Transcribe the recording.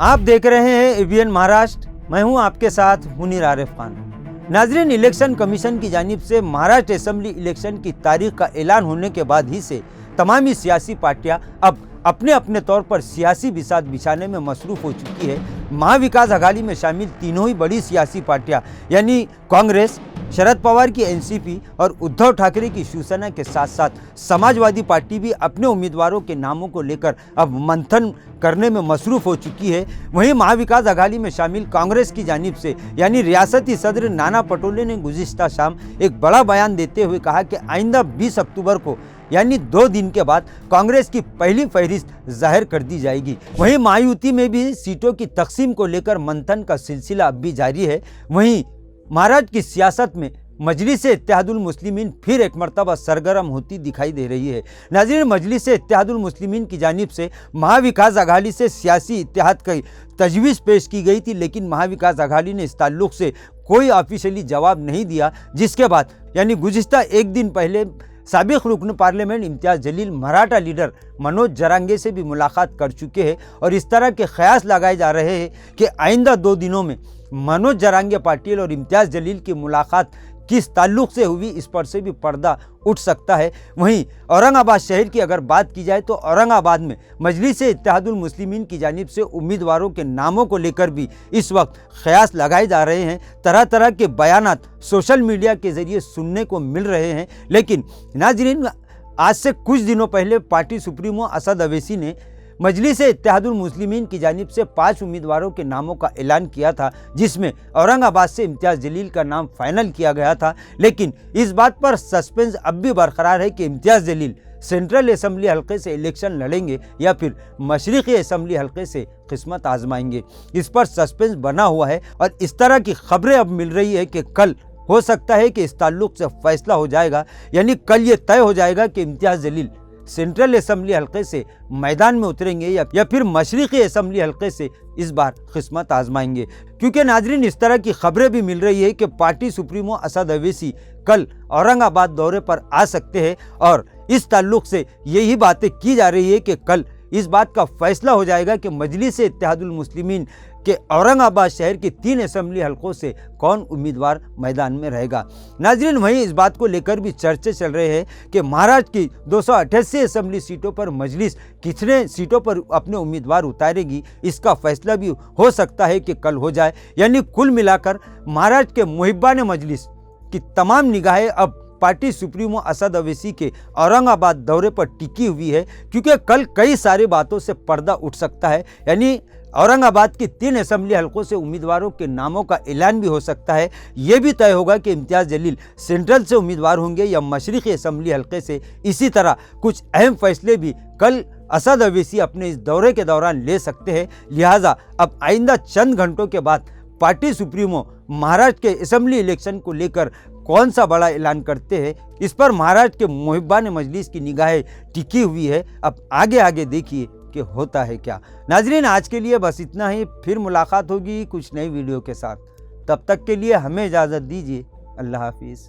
आप देख रहे हैं एबीएन महाराष्ट्र। मैं हूं आपके साथ मुनीर आरिफ खान। नाजरीन, इलेक्शन कमीशन की जानिब से महाराष्ट्र असेंबली इलेक्शन की तारीख का ऐलान होने के बाद ही से तमाम ही सियासी पार्टियां अब अपने अपने तौर पर सियासी बिसात बिछाने में मसरूफ हो चुकी है। महाविकास आघाड़ी में शामिल तीनों ही बड़ी सियासी पार्टियां यानी कांग्रेस, शरद पवार की एनसीपी और उद्धव ठाकरे की शिवसेना के साथ साथ समाजवादी पार्टी भी अपने उम्मीदवारों के नामों को लेकर अब मंथन करने में मसरूफ हो चुकी है। वहीं महाविकास आघाड़ी में शामिल कांग्रेस की जानिब से यानी रियासती सदर नाना पटोले ने गुज़िश्ता शाम एक बड़ा बयान देते हुए कहा कि आइंदा 20 अक्टूबर को यानी 2 दिन के बाद कांग्रेस की पहली फहरिस्त जाहिर कर दी जाएगी। वहीं महायुति में भी सीटों की तकसीम को लेकर मंथन का सिलसिला अब भी जारी है। वहीं महाराष्ट्र की सियासत में मजलिस-ए-इत्तेहादुल मुस्लिमीन फिर एक मरतबा सरगर्म होती दिखाई दे रही है। नाज़रीन, मजलिस-ए-इत्तेहादुल मुस्लिमीन की जानिब से महाविकास आघाड़ी से सियासी इत्तेहाद की तजवीज़ पेश की गई थी, लेकिन महाविकास आघाड़ी ने इस ताल्लुक़ से कोई ऑफिशियली जवाब नहीं दिया, जिसके बाद यानी गुज़िश्ता एक दिन पहले साबिक रुकन पार्लियामेंट इम्तियाज़ जलील मराठा लीडर मनोज जरांगे से भी मुलाकात कर चुके हैं और इस तरह के ख्यास लगाए जा रहे हैं कि आइंदा 2 दिनों में मनोज जरांगे पाटिल और इम्तियाज़ जलील की मुलाकात किस ताल्लुक़ से हुई, इस पर से भी पर्दा उठ सकता है। वहीं औरंगाबाद शहर की अगर बात की जाए तो औरंगाबाद में मजलिस-ए-इत्तेहादुल मुस्लिमीन की जानिब से उम्मीदवारों के नामों को लेकर भी इस वक्त ख्यास लगाए जा रहे हैं। तरह तरह के बयानात सोशल मीडिया के ज़रिए सुनने को मिल रहे हैं। लेकिन नाज़रीन, आज से कुछ दिनों पहले पार्टी सुप्रीमो असद अवैसी ने मजलिस-ए-इत्तेहादुल मुस्लिमीन की जानिब से 5 उम्मीदवारों के नामों का ऐलान किया था, जिसमें औरंगाबाद से इम्तियाज़ जलील का नाम फाइनल किया गया था। लेकिन इस बात पर सस्पेंस अब भी बरकरार है कि इम्तियाज़ जलील सेंट्रल असेंबली हल्के से इलेक्शन लड़ेंगे या फिर मशरिकी असेंबली हल्के से किस्मत आजमाएंगे। इस पर सस्पेंस बना हुआ है और इस तरह की खबरें अब मिल रही है कि कल हो सकता है कि इस ताल्लुक़ से फैसला हो जाएगा, यानी कल ये तय हो जाएगा कि इम्तियाज़ जलील सेंट्रल असेंबली हल्के से मैदान में उतरेंगे या फिर मशरिकी असेंबली हल्के से इस बार किस्मत आजमाएंगे। क्योंकि नाजरीन, इस तरह की खबरें भी मिल रही है कि पार्टी सुप्रीमो असद अवैसी कल औरंगाबाद दौरे पर आ सकते हैं और इस ताल्लुक़ से यही बातें की जा रही है कि कल इस बात का फैसला हो जाएगा कि मजलिस-ए-इत्तेहादुल मुस्लिमीन के औरंगाबाद शहर के 3 असेंबली हलकों से कौन उम्मीदवार मैदान में रहेगा। नाजरीन, वहीं इस बात को लेकर भी चर्चे चल रहे हैं कि महाराष्ट्र की 288 असेंबली सीटों पर मजलिस कितने सीटों पर अपने उम्मीदवार उतारेगी, इसका फैसला भी हो सकता है कि कल हो जाए। यानी कुल मिलाकर महाराष्ट्र के मुहिब्बान मजलिस की तमाम निगाहें अब पार्टी सुप्रीमो असद अवैसी के औरंगाबाद दौरे पर टिकी हुई है, क्योंकि कल कई सारी बातों से पर्दा उठ सकता है। यानी औरंगाबाद की 3 असेंबली हलकों से उम्मीदवारों के नामों का ऐलान भी हो सकता है। ये भी तय होगा कि इम्तियाज़ जलील सेंट्रल से उम्मीदवार होंगे या मशरिकी असेंबली हलके से। इसी तरह कुछ अहम फैसले भी कल असद अवैसी अपने इस दौरे के दौरान ले सकते हैं। लिहाजा अब आइंदा चंद घंटों के बाद पार्टी सुप्रीमो महाराष्ट्र के असेंबली इलेक्शन को लेकर कौन सा बड़ा ऐलान करते हैं, इस पर महाराष्ट्र के मुहिब्बान मजलिस की निगाहें टिकी हुई है। अब आगे आगे देखिए कि होता है क्या। नाजरीन, आज के लिए बस इतना ही। फिर मुलाकात होगी कुछ नई वीडियो के साथ। तब तक के लिए हमें इजाज़त दीजिए। अल्लाह हाफिज़।